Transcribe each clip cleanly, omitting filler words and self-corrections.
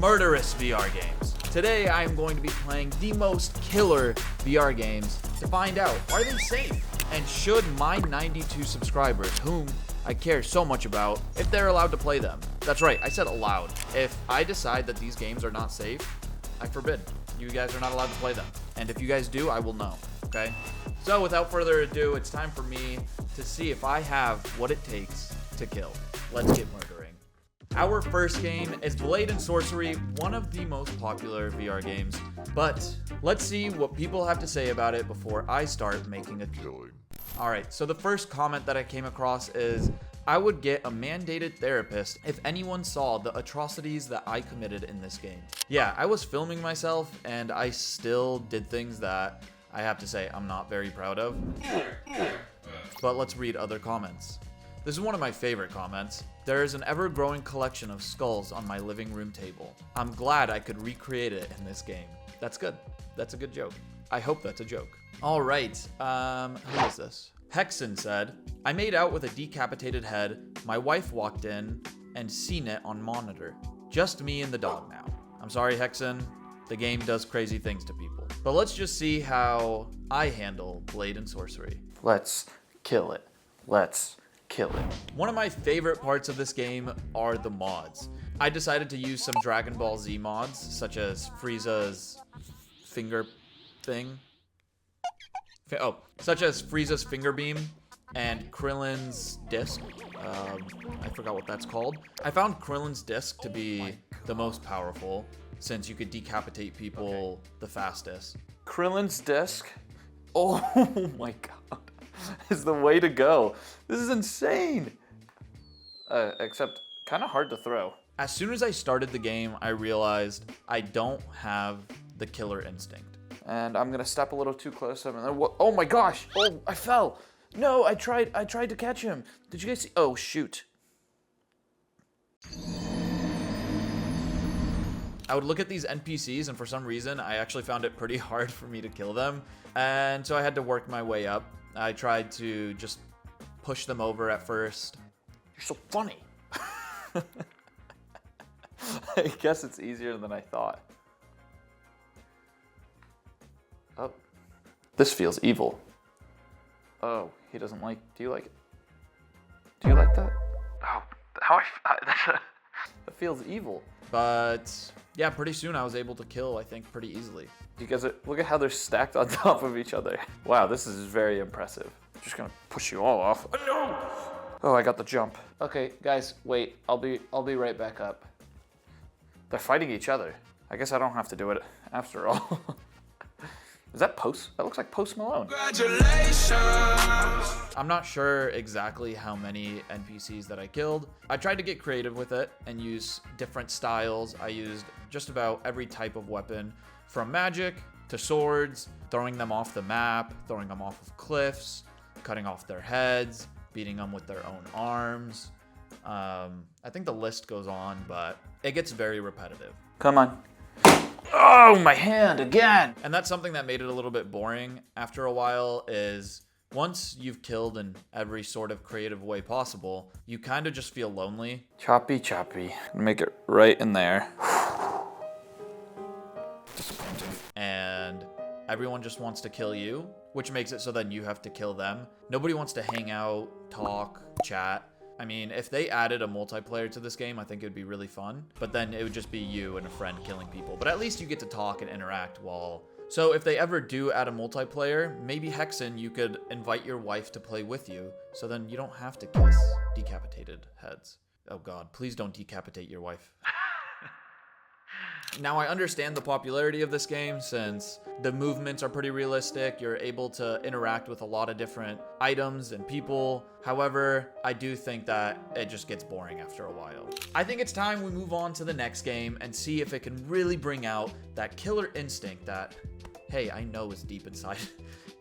murderous VR games. Today I am going to be playing the most killer VR games to find out, are they safe? And should my 92 subscribers, whom I care so much about, if they're allowed to play them? That's right, I said allowed. If I decide that these games are not safe, I forbid. You guys are not allowed to play them. And if you guys do, I will know, okay? So without further ado, it's time for me to see if I have what it takes to kill. Let's get murdering. Our first game is Blade and Sorcery, one of the most popular VR games. But let's see what people have to say about it before I start making a killing. Alright, so the first comment that I came across is, I would get a mandated therapist if anyone saw the atrocities that I committed in this game. Yeah, I was filming myself and I still did things that I have to say I'm not very proud of. But let's read other comments. This is one of my favorite comments. There is an ever-growing collection of skulls on my living room table. I'm glad I could recreate it in this game. That's good. That's a good joke. I hope that's a joke. All right, who is this? Hexen said, I made out with a decapitated head. My wife walked in and seen it on monitor. Just me and the dog now. I'm sorry, Hexen. The game does crazy things to people. But let's just see how I handle Blade and Sorcery. Let's kill it. Let's kill it. One of my favorite parts of this game are the mods. I decided to use some Dragon Ball Z mods, such as Frieza's finger thing. Such as Frieza's finger beam and Krillin's disc. I forgot what that's called. I found Krillin's disc to be the most powerful, since you could decapitate people the fastest. Krillin's disc? Oh my god. Is the way to go. This is insane. Except kind of hard to throw. As soon as I started the game, I realized I don't have the killer instinct. And I'm gonna step a little too close. Oh my gosh! Oh, I fell. No, I tried to catch him. Did you guys see? Oh shoot. I would look at these NPCs, and for some reason, I actually found it pretty hard for me to kill them. And so I had to work my way up. I tried to just push them over at first. You're so funny. I guess it's easier than I thought. Oh, this feels evil. Oh, he doesn't like, do you like it? Do you like that? Oh, that feels evil. But yeah, pretty soon I was able to kill, I think, pretty easily. You guys, look at how they're stacked on top of each other. Wow, this is very impressive. I'm just gonna push you all off. Oh, no! Oh, I got the jump. Okay, guys, wait. I'll be right back up. They're fighting each other. I guess I don't have to do it after all. Is that Post? That looks like Post Malone. Congratulations! I'm not sure exactly how many NPCs that I killed. I tried to get creative with it and use different styles. I used just about every type of weapon, from magic to swords, throwing them off the map, throwing them off of cliffs, cutting off their heads, beating them with their own arms. I think the list goes on, but it gets very repetitive. Come on. Oh, my hand again. And that's something that made it a little bit boring after a while, is once you've killed in every sort of creative way possible, you kind of just feel lonely. Choppy. Make it right in there. Disappointing. And everyone just wants to kill you, which makes it so then you have to kill them. Nobody wants to hang out, talk, chat. I mean, if they added a multiplayer to this game, I think it would be really fun. But then it would just be you and a friend killing people. But at least you get to talk and interact while... So if they ever do add a multiplayer, maybe Hexen, you could invite your wife to play with you. So then you don't have to kiss decapitated heads. Oh god, please don't decapitate your wife. Now, I understand the popularity of this game since the movements are pretty realistic. You're able to interact with a lot of different items and people. However, I do think that it just gets boring after a while. I think it's time we move on to the next game and see if it can really bring out that killer instinct that, hey, I know is deep inside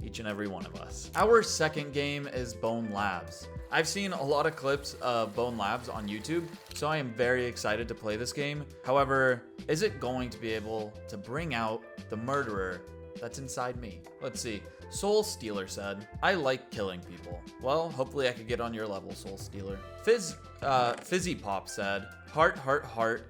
each and every one of us. Our second game is BONELAB. I've seen a lot of clips of BONELAB on YouTube, so I am very excited to play this game. However, is it going to be able to bring out the murderer that's inside me? Let's see. Soul Stealer said, I like killing people. Well, hopefully I could get on your level, Soul Stealer. Fizzy Pop said, heart,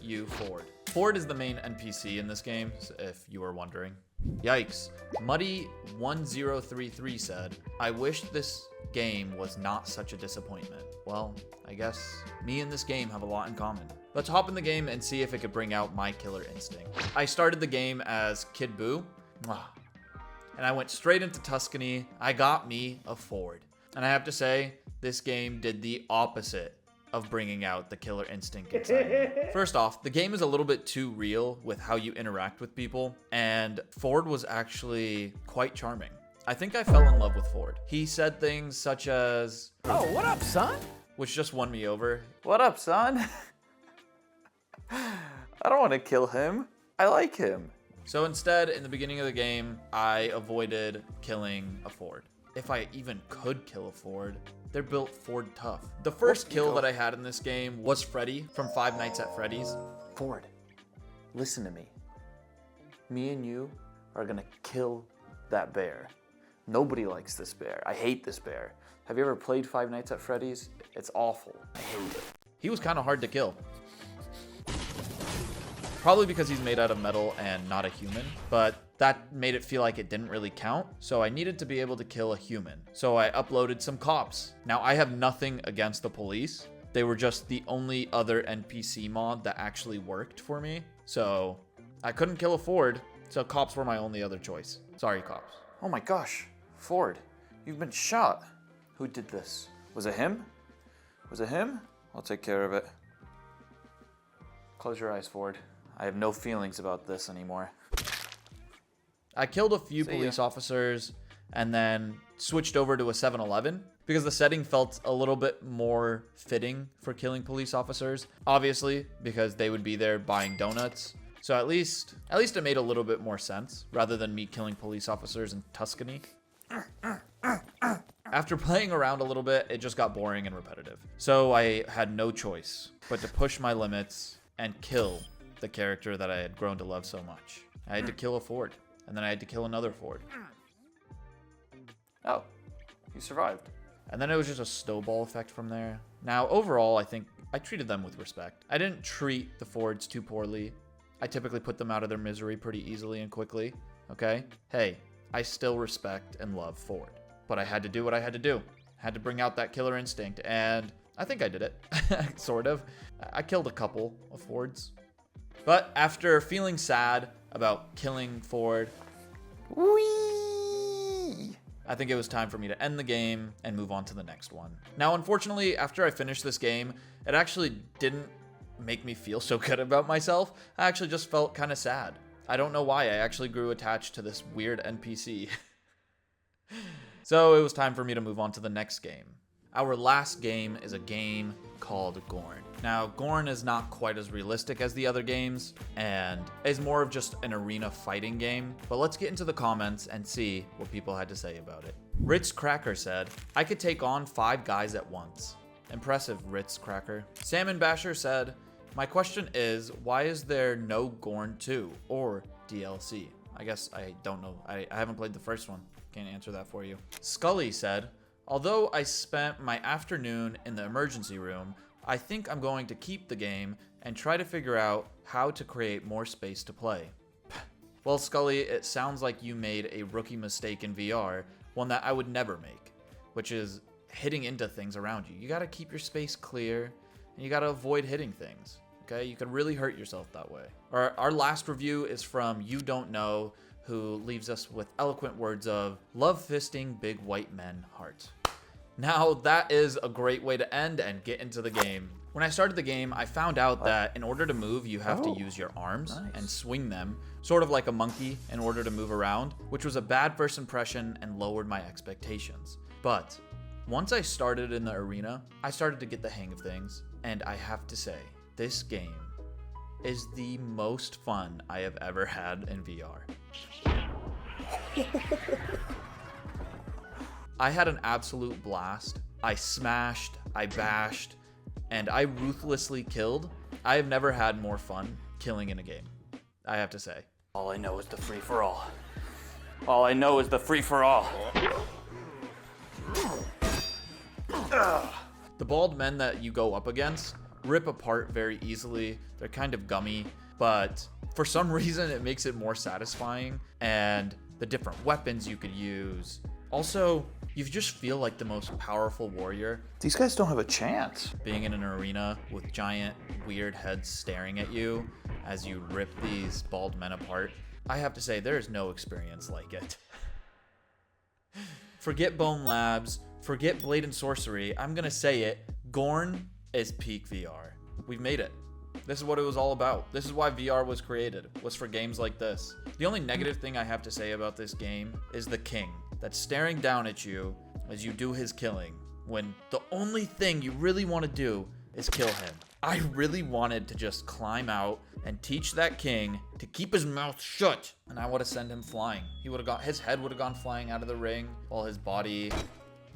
you forward. Ford is the main NPC in this game, if you were wondering. Yikes. Muddy1033 said, I wish this game was not such a disappointment. Well, I guess me and this game have a lot in common. Let's hop in the game and see if it could bring out my killer instinct. I started the game as Kid Boo, and I went straight into Tuscany. I got me a Ford. And I have to say, this game did the opposite of bringing out the killer instinct inside me. First off, the game is a little bit too real with how you interact with people, and Ford was actually quite charming. I think I fell in love with Ford. He said things such as, "Oh, what up, son?" which just won me over. What up, son? I don't want to kill him. I like him. So instead, in the beginning of the game, I avoided killing a Ford. If I even could kill a Ford, they're built Ford tough. The first kill that I had in this game was Freddy from Five Nights at Freddy's. Ford, listen to me. Me and you are gonna kill that bear. Nobody likes this bear. I hate this bear. Have you ever played Five Nights at Freddy's? It's awful. I hate it. He was kind of hard to kill. Probably because he's made out of metal and not a human, but that made it feel like it didn't really count, so I needed to be able to kill a human. So I uploaded some cops. Now, I have nothing against the police. They were just the only other NPC mod that actually worked for me. So I couldn't kill a Ford, so cops were my only other choice. Sorry, cops. Oh my gosh, Ford, you've been shot. Who did this? Was it him? Was it him? I'll take care of it. Close your eyes, Ford. I have no feelings about this anymore. I killed a few police officers and then switched over to a 7-Eleven because the setting felt a little bit more fitting for killing police officers. Obviously, because they would be there buying donuts. So at least it made a little bit more sense rather than me killing police officers in Tuscany. After playing around a little bit, it just got boring and repetitive. So I had no choice but to push my limits and kill the character that I had grown to love so much. I had to kill a Ford, and then I had to kill another Ford. Oh, you survived. And then it was just a snowball effect from there. Now, overall, I think I treated them with respect. I didn't treat the Fords too poorly. I typically put them out of their misery pretty easily and quickly, okay? Hey, I still respect and love Ford, but I had to do what I had to do. I had to bring out that killer instinct, and I think I did it, sort of. I killed a couple of Fords. But after feeling sad about killing Ford, I think it was time for me to end the game and move on to the next one. Now, unfortunately, after I finished this game, it actually didn't make me feel so good about myself. I actually just felt kind of sad. I don't know why. I actually grew attached to this weird NPC. So it was time for me to move on to the next game. Our last game is a game called Gorn. Now, Gorn is not quite as realistic as the other games and is more of just an arena fighting game, but let's get into the comments and see what people had to say about it. Ritz Cracker said, I could take on 5 guys at once. Impressive, Ritz Cracker. Salmon Basher said, my question is, why is there no Gorn 2 or DLC? I guess I don't know. I haven't played the first one. Can't answer that for you. Scully said, although I spent my afternoon in the emergency room, I think I'm going to keep the game and try to figure out how to create more space to play. Well, Scully, it sounds like you made a rookie mistake in VR, one that I would never make, which is hitting into things around you. You gotta keep your space clear, and you gotta avoid hitting things, okay? You can really hurt yourself that way. Our last review is from You Don't Know, who leaves us with eloquent words of, love fisting big white men heart. Now, that is a great way to end and get into the game. When I started the game, I found out that in order to move, you have to use your arms and swing them, sort of like a monkey, in order to move around, which was a bad first impression and lowered my expectations. But once I started in the arena, I started to get the hang of things, and I have to say, this game is the most fun I have ever had in VR. I had an absolute blast. I smashed, I bashed, and I ruthlessly killed. I have never had more fun killing in a game, I have to say. All I know is the free-for-all. All I know is the free-for-all. The bald men that you go up against rip apart very easily. They're kind of gummy, but for some reason it makes it more satisfying, and the different weapons you could use. Also, you just feel like the most powerful warrior. These guys don't have a chance. Being in an arena with giant, weird heads staring at you as you rip these bald men apart. I have to say, there is no experience like it. Forget BONELABs, forget Blade and Sorcery. I'm gonna say it, Gorn is peak VR. We've made it. This is what it was all about. This is why VR was created, was for games like this. The only negative thing I have to say about this game is the king that's staring down at you as you do his killing, when the only thing you really want to do is kill him. I really wanted to just climb out and teach that king to keep his mouth shut, and I would have sent him flying. He would have got, his head would have gone flying out of the ring while his body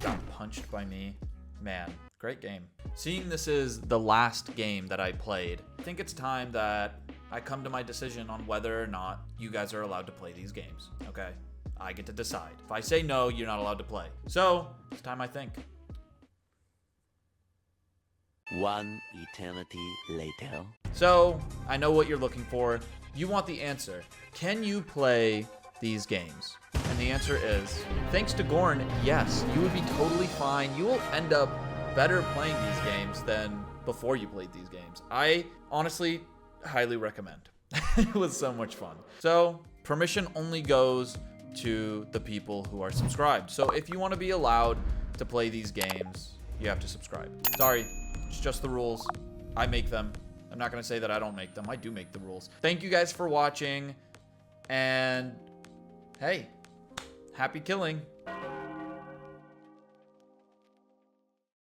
got punched by me. Man, great game. Seeing this is the last game that I played, I think it's time that I come to my decision on whether or not you guys are allowed to play these games, okay? I get to decide. If I say no, you're not allowed to play. So, it's time I think. One eternity later. So, I know what you're looking for. You want the answer. Can you play these games? And the answer is, thanks to Gorn, yes, you would be totally fine. You will end up better playing these games than before you played these games. I honestly highly recommend. It was so much fun. So, permission only goes to the people who are subscribed. So if you want to be allowed to play these games, you have to subscribe. Sorry, it's just the rules. I make them. I'm not going to say that I don't make them. I do make the rules. Thank you guys for watching. And hey, happy killing.